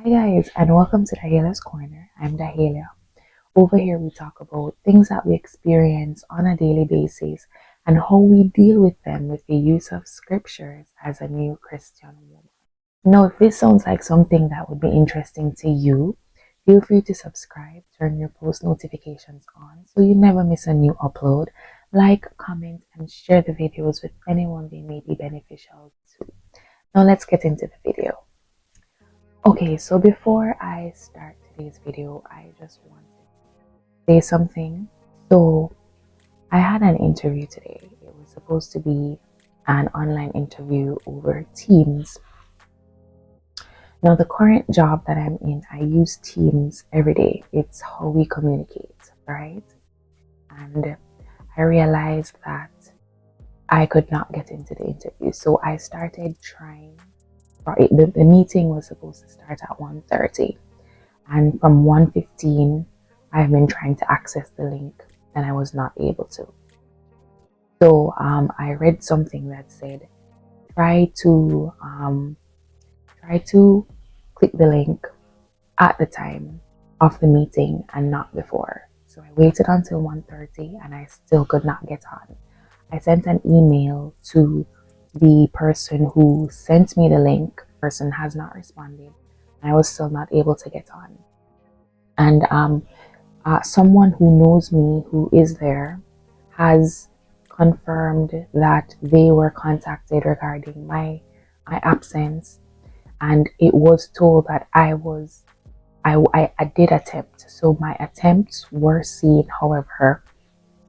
Hi guys, and welcome to DAHALIA'S Corner. I'm Dahalia. Over here we talk about things that we experience on a daily basis and how we deal with them with the use of scriptures as a new Christian woman. Now, if this sounds like something that would be interesting to you, feel free to subscribe, turn your post notifications on so you never miss a new upload. Like, comment, and share the videos with anyone they may be beneficial to. Now let's get into the video. Okay, so before I start today's video, I just wanted to say something. So I had an interview today. It was supposed to be an online interview over Teams. Now, the current job that I'm in, I use Teams every day. It's how we communicate, right? And I realized that I could not get into the interview. So I started trying. The meeting was supposed to start at 1:30, and from 1:15 I've been trying to access the link and I was not able to. So I read something that said try to click the link at the time of the meeting and not before. So I waited until 1:30 and I still could not get on. I sent an email to the person who sent me the link. The person has not responded. I was still not able to get on. And someone who knows me, who is there, has confirmed that they were contacted regarding my absence, and it was told that I did attempt. So my attempts were seen. However,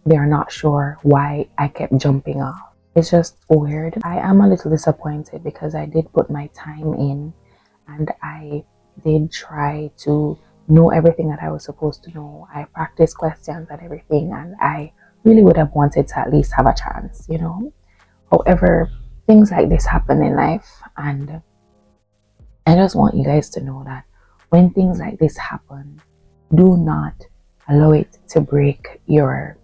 they are not sure why I kept jumping off. It's just weird. I am a little disappointed because I did put my time in and I did try to know everything that I was supposed to know. I practiced questions and everything, and I really would have wanted to at least have a chance, you know. However, things like this happen in life, and I just want you guys to know that when things like this happen, do not allow it to break your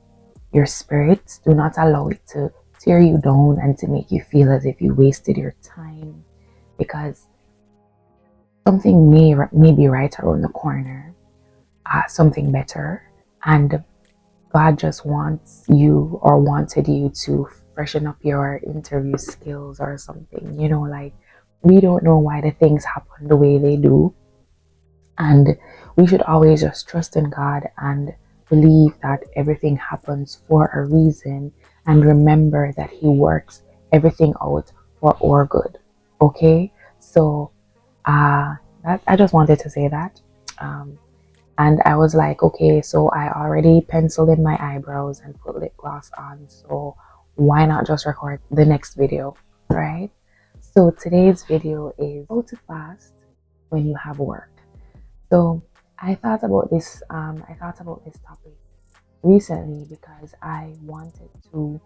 spirit. Do not allow it to tear you down and to make you feel as if you wasted your time, because something may be right around the corner, something better, and God just wants you or wanted you to freshen up your interview skills or something, you know. Like, we don't know why the things happen the way they do, and we should always just trust in God and believe that everything happens for a reason, and remember that He works everything out for our good. Okay, so that I just wanted to say that. And I was like, okay, so I already penciled in my eyebrows and put lip gloss on, so why not just record the next video, right? So today's video is how to fast when you have work. So I thought about this topic recently because I wanted to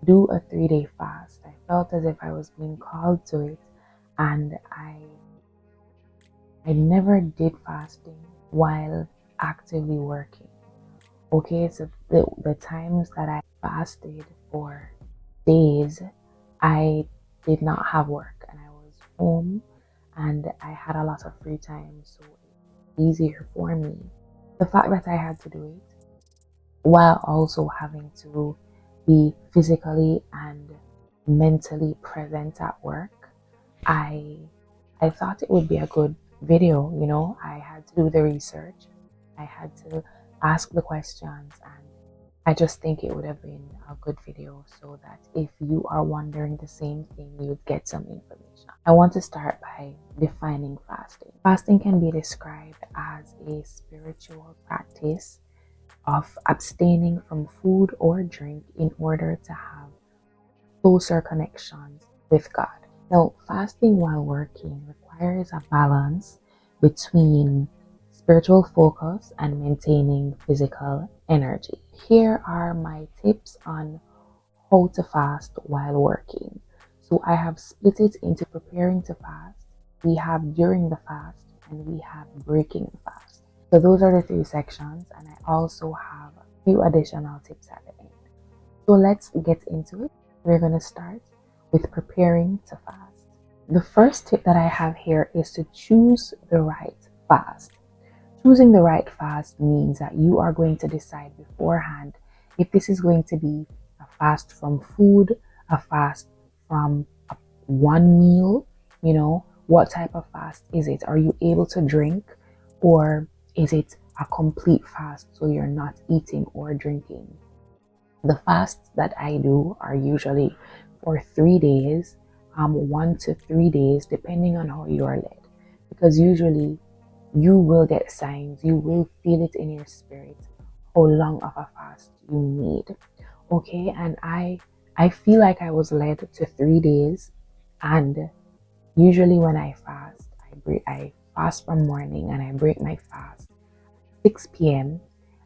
do a 3-day fast. I felt as if I was being called to it, and I never did fasting while actively working. Okay, so the times that I fasted for days, I did not have work and I was home and I had a lot of free time, so it was easier for me. The fact that I had to do it while also having to be physically and mentally present at work, I thought it would be a good video, you know. I had to do the research, I had to ask the questions, and I just think it would have been a good video so that if you are wondering the same thing, you'd get some information. I want to start by defining fasting. Fasting can be described as a spiritual practice of abstaining from food or drink in order to have closer connections with God. Now, fasting while working requires a balance between spiritual focus and maintaining physical energy. Here are my tips on how to fast while working. So I have split it into preparing to fast, we have during the fast, and we have breaking the fast. So those are the 3 sections, and I also have a few additional tips at the end. So let's get into it. We're going to start with preparing to fast. the first tip that I have here is to choose the right fast. Choosing the right fast means that you are going to decide beforehand if this is going to be a fast from food, a fast from one meal, what type of fast is it? Are you able to drink, or is it a complete fast so you're not eating or drinking? The fasts that I do are usually for 3 days, 1 to 3 days, depending on how you are led. Because usually you will get signs, you will feel it in your spirit how long of a fast you need. Okay, and I feel like I was led to 3 days, and usually when I fast, I fast from morning and I break my fast 6 p.m.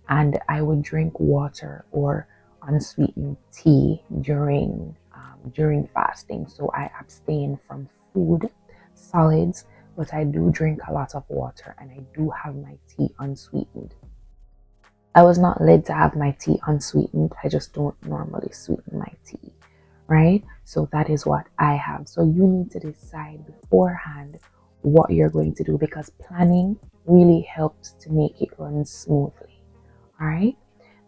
and I would drink water or unsweetened tea during fasting. So I abstain from food, solids, but I do drink a lot of water and I do have my tea unsweetened. I was not led to have my tea unsweetened. I just don't normally sweeten my tea, right? So that is what I have. So you need to decide beforehand what you're going to do, because planning really helps to make it run smoothly. All right.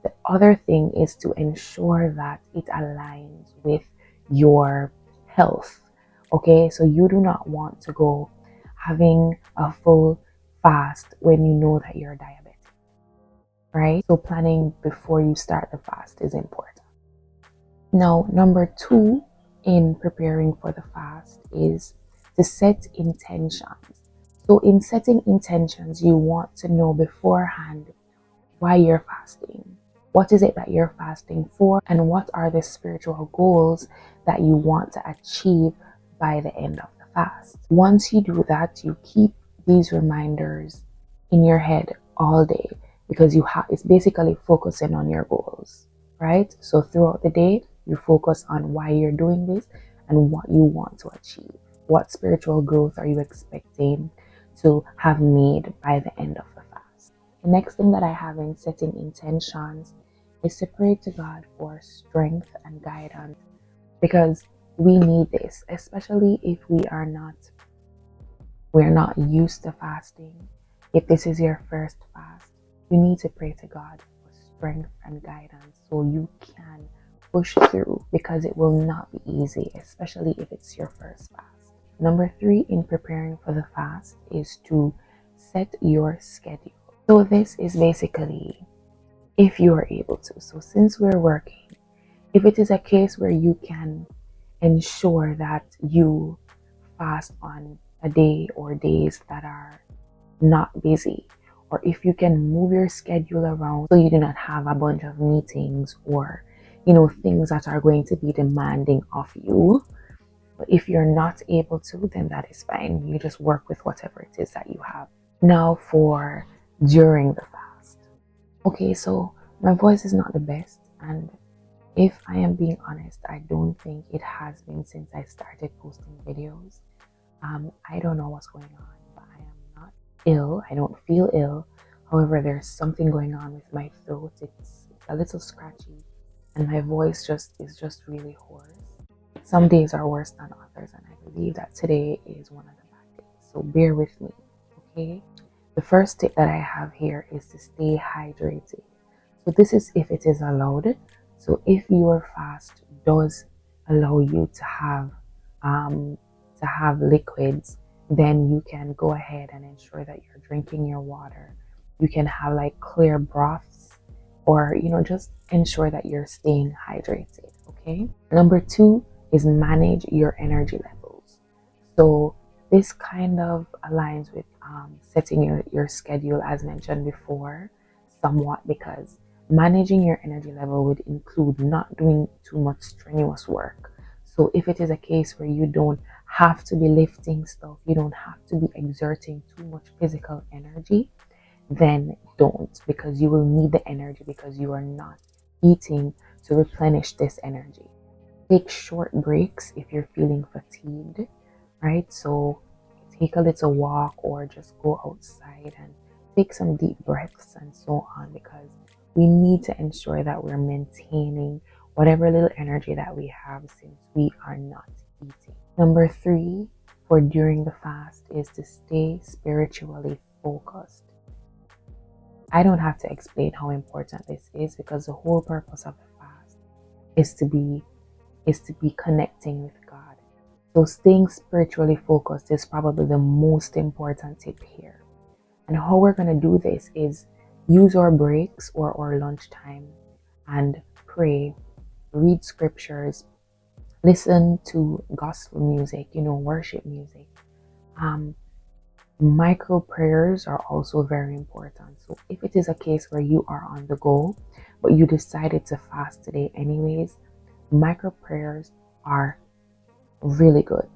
The other thing is to ensure that it aligns with your health. Okay, so you do not want to go having a full fast when you know that you're diabetic, right? So planning before you start the fast is important. Now, number two in preparing for the fast is to set intentions. So in setting intentions, you want to know beforehand why you're fasting. What is it that you're fasting for? And what are the spiritual goals that you want to achieve by the end of the fast? Once you do that, you keep these reminders in your head all day, because it's basically focusing on your goals, right? So throughout the day, you focus on why you're doing this and what you want to achieve. What spiritual growth are you expecting to have made by the end of the fast? The next thing that I have in setting intentions is to pray to God for strength and guidance, because we need this, especially if we're not used to fasting. If this is your first fast, you need to pray to God for strength and guidance so you can push through, because it will not be easy, especially if it's your first fast. Number 3 in preparing for the fast is to set your schedule. So this is basically if you are able to. So since we're working, if it is a case where you can ensure that you fast on a day or days that are not busy, or if you can move your schedule around so you do not have a bunch of meetings or things that are going to be demanding of you. But if you're not able to, then that is fine. You just work with whatever it is that you have. Now for during the fast. Okay, so my voice is not the best, and if I am being honest, I don't think it has been since I started posting videos. I don't know what's going on, but I am not ill. I don't feel ill. However, there's something going on with my throat. It's a little scratchy, and my voice is just really hoarse. Some days are worse than others, and I believe that today is one of the bad days. So bear with me, okay? The first tip that I have here is to stay hydrated. So this is if it is allowed. So if your fast does allow you to have liquids, then you can go ahead and ensure that you're drinking your water. You can have like clear broths, or just ensure that you're staying hydrated. Okay. Number 2 is manage your energy levels. So this kind of aligns with setting your schedule, as mentioned before, somewhat, because managing your energy level would include not doing too much strenuous work. So if it is a case where you don't have to be lifting stuff, you don't have to be exerting too much physical energy, then don't, because you will need the energy, because you are not eating to replenish this energy. Take short breaks if you're feeling fatigued, right? So take a little walk or just go outside and take some deep breaths and so on, because we need to ensure that we're maintaining whatever little energy that we have, since we are not eating. Number 3, for during the fast is to stay spiritually focused. I don't have to explain how important this is, because the whole purpose of the fast is to be connecting with God. So staying spiritually focused is probably the most important tip here. And how we're going to do this is use our breaks or our lunchtime and pray, read scriptures, listen to gospel music, worship music. Micro prayers are also very important. So if it is a case where you are on the go, but you decided to fast today anyways, micro prayers are really good.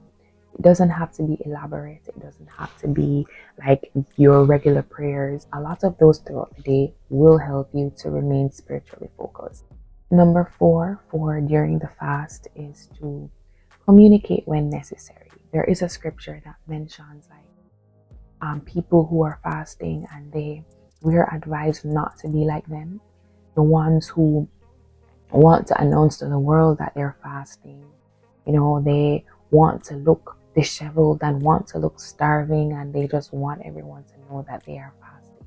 It doesn't have to be elaborate. It doesn't have to be like your regular prayers. A lot of those throughout the day will help you to remain spiritually focused. Number 4 for during the fast is to communicate when necessary. There is a scripture that mentions people who are fasting, and we are advised not to be like them. The ones who want to announce to the world that they're fasting. They want to look disheveled and want to look starving, and they just want everyone to know that they are fasting.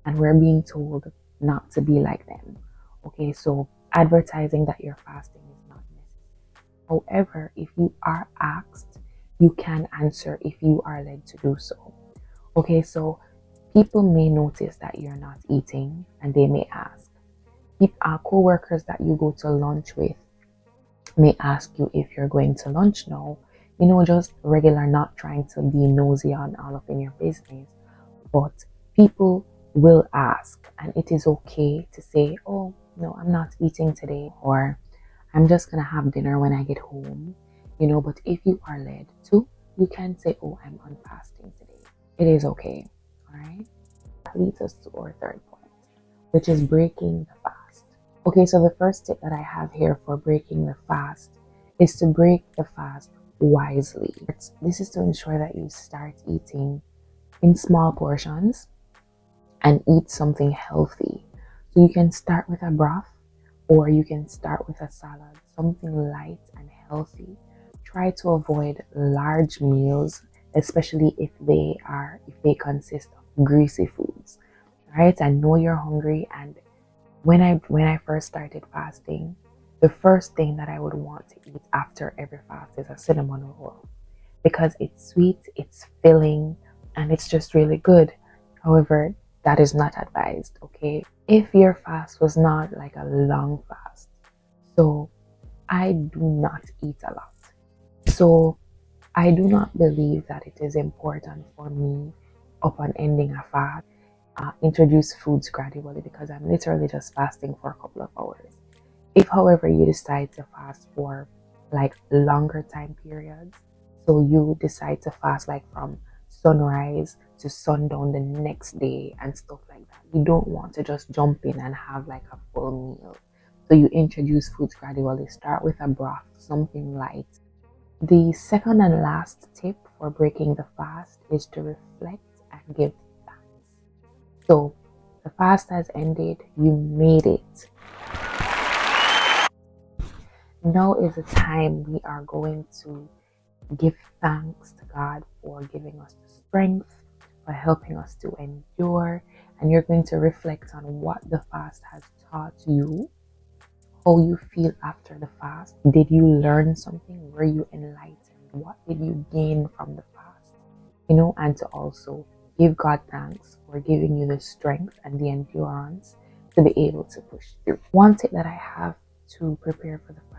And we're being told not to be like them. Okay, so advertising that you're fasting is not necessary. However, if you are asked, you can answer if you are led to do so. Okay, so people may notice that you're not eating, and they may ask. Co-workers that you go to lunch with may ask you if you're going to lunch now. Just regular, not trying to be nosy on all of in your business. But people will ask, and it is okay to say, oh, no, I'm not eating today, or I'm just going to have dinner when I get home. But if you are led to, you can say, oh, I'm on fasting today. It is okay. All right. That leads us to our third point, which is breaking the fast. Okay, so the first tip that I have here for breaking the fast is to break the fast wisely. This is to ensure that you start eating in small portions and eat something healthy. So you can start with a broth, or you can start with a salad, something light and healthy. Try to avoid large meals, especially if they consist of greasy foods. Right? I know you're hungry, and when I first started fasting, the first thing that I would want to eat after every fast is a cinnamon roll, because it's sweet, it's filling, and it's just really good. However, that is not advised, okay? If your fast was not like a long fast, so I do not eat a lot. So I do not believe that it is important for me, upon ending a fast, introduce foods gradually, because I'm literally just fasting for a couple of hours. If, however, you decide to fast for like longer time periods, so you decide to fast like from sunrise to sundown the next day and stuff like that, you don't want to just jump in and have like a full meal. So you introduce foods gradually. Start with a broth, something light. The second and last tip for breaking the fast is to reflect and give thanks. So the fast has ended, you made it. Now is the time we are going to give thanks to God for giving us the strength, for helping us to endure, and you're going to reflect on what the fast has taught you, how you feel after the fast. Did you learn something? Were you enlightened? What did you gain from the fast? And to also give God thanks for giving you the strength and the endurance to be able to push through. One tip that I have to prepare for the fast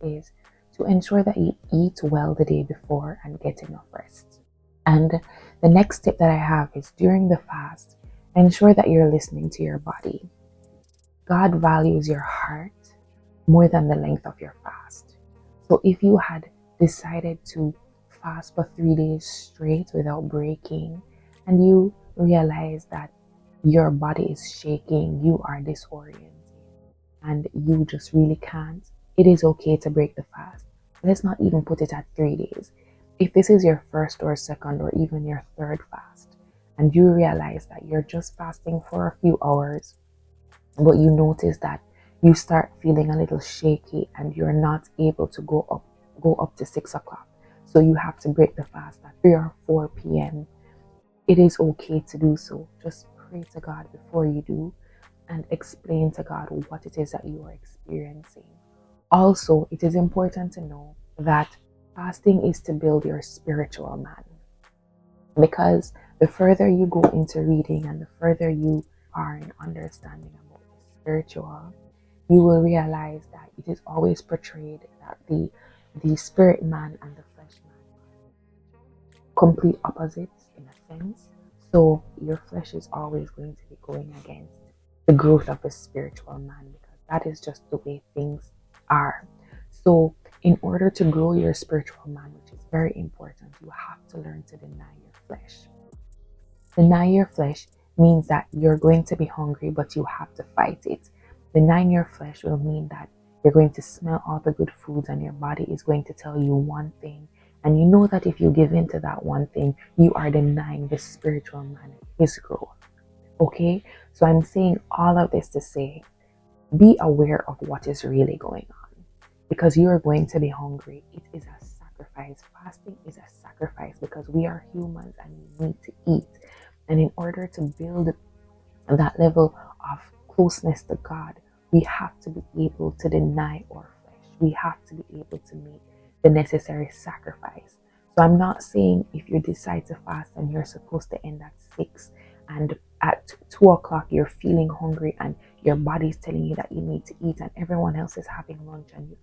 is to ensure that you eat well the day before and get enough rest. And the next tip that I have is, during the fast, ensure that you're listening to your body. God values your heart more than the length of your fast. So if you had decided to fast for 3 days straight without breaking, and you realize that your body is shaking, you are disoriented, and you just really can't, it is okay to break the fast. Let's not even put it at 3 days. If this is your first or second or even your third fast, and you realize that you're just fasting for a few hours, but you notice that you start feeling a little shaky and you're not able to go up to 6 o'clock. So you have to break the fast at 3 or 4 p.m. It is okay to do so. Just pray to God before you do and explain to God what it is that you are experiencing. Also, it is important to know that fasting is to build your spiritual man, because the further you go into reading and the further you are in understanding about the spiritual, you will realize that it is always portrayed that the spirit man and the flesh man are complete opposites in a sense. So your flesh is always going to be going against the growth of a spiritual man, because that is just the way things are. So in order to grow your spiritual man, which is very important, you have to learn to deny your flesh. Deny your flesh means that you're going to be hungry, but you have to fight it. Denying your flesh will mean that you're going to smell all the good foods and your body is going to tell you one thing. And you know that if you give in to that one thing, you are denying the spiritual man his growth. Okay? So I'm saying all of this to say, be aware of what is really going on, because you are going to be hungry. It is a sacrifice. Fasting is a sacrifice because we are humans and we need to eat. And in order to build that level of closeness to God, we have to be able to deny our flesh. We have to be able to make the necessary sacrifice. So I'm not saying if you decide to fast and you're supposed to end at 6 and at 2 o'clock you're feeling hungry and your body's telling you that you need to eat and everyone else is having lunch, and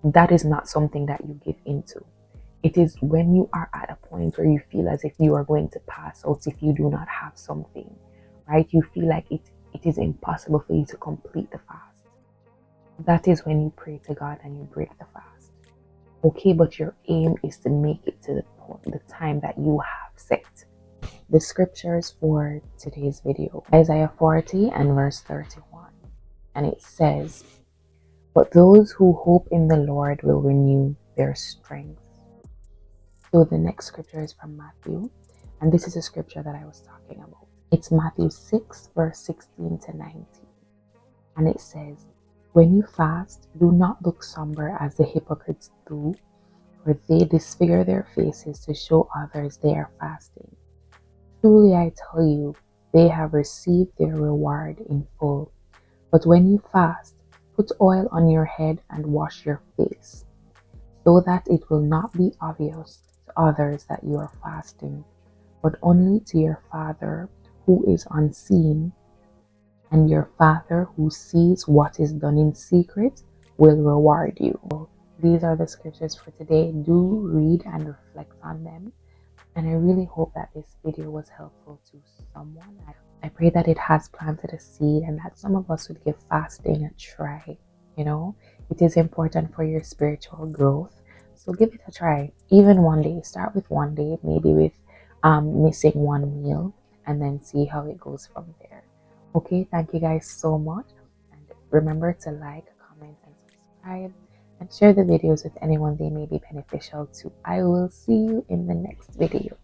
that is not something that you give into. It is when you are at a point where you feel as if you are going to pass out if you do not have something, right? You feel like it is impossible for you to complete the fast. That is when you pray to God and you break the fast. Okay, but your aim is to make it to the time that you have set. The scriptures for today's video, Isaiah 40 and verse 31. And it says, "But those who hope in the Lord will renew their strength." So the next scripture is from Matthew, and this is a scripture that I was talking about. It's Matthew 6, verse 16 to 19. And it says, "When you fast, do not look somber as the hypocrites do, for they disfigure their faces to show others they are fasting. Truly I tell you, they have received their reward in full. But when you fast, put oil on your head and wash your face, so that it will not be obvious to others that you are fasting, but only to your Father who is unseen, and your Father who sees what is done in secret will reward you." These are the scriptures for today. Do read and reflect on them. And I really hope that this video was helpful to someone. I pray that it has planted a seed and that some of us would give fasting a try. You know, it is important for your spiritual growth. So give it a try. Even one day. Start with one day, maybe with missing one meal, and then see how it goes from there. Okay, thank you guys so much. And remember to like, comment, and subscribe. And share the videos with anyone they may be beneficial to. I will see you in the next video.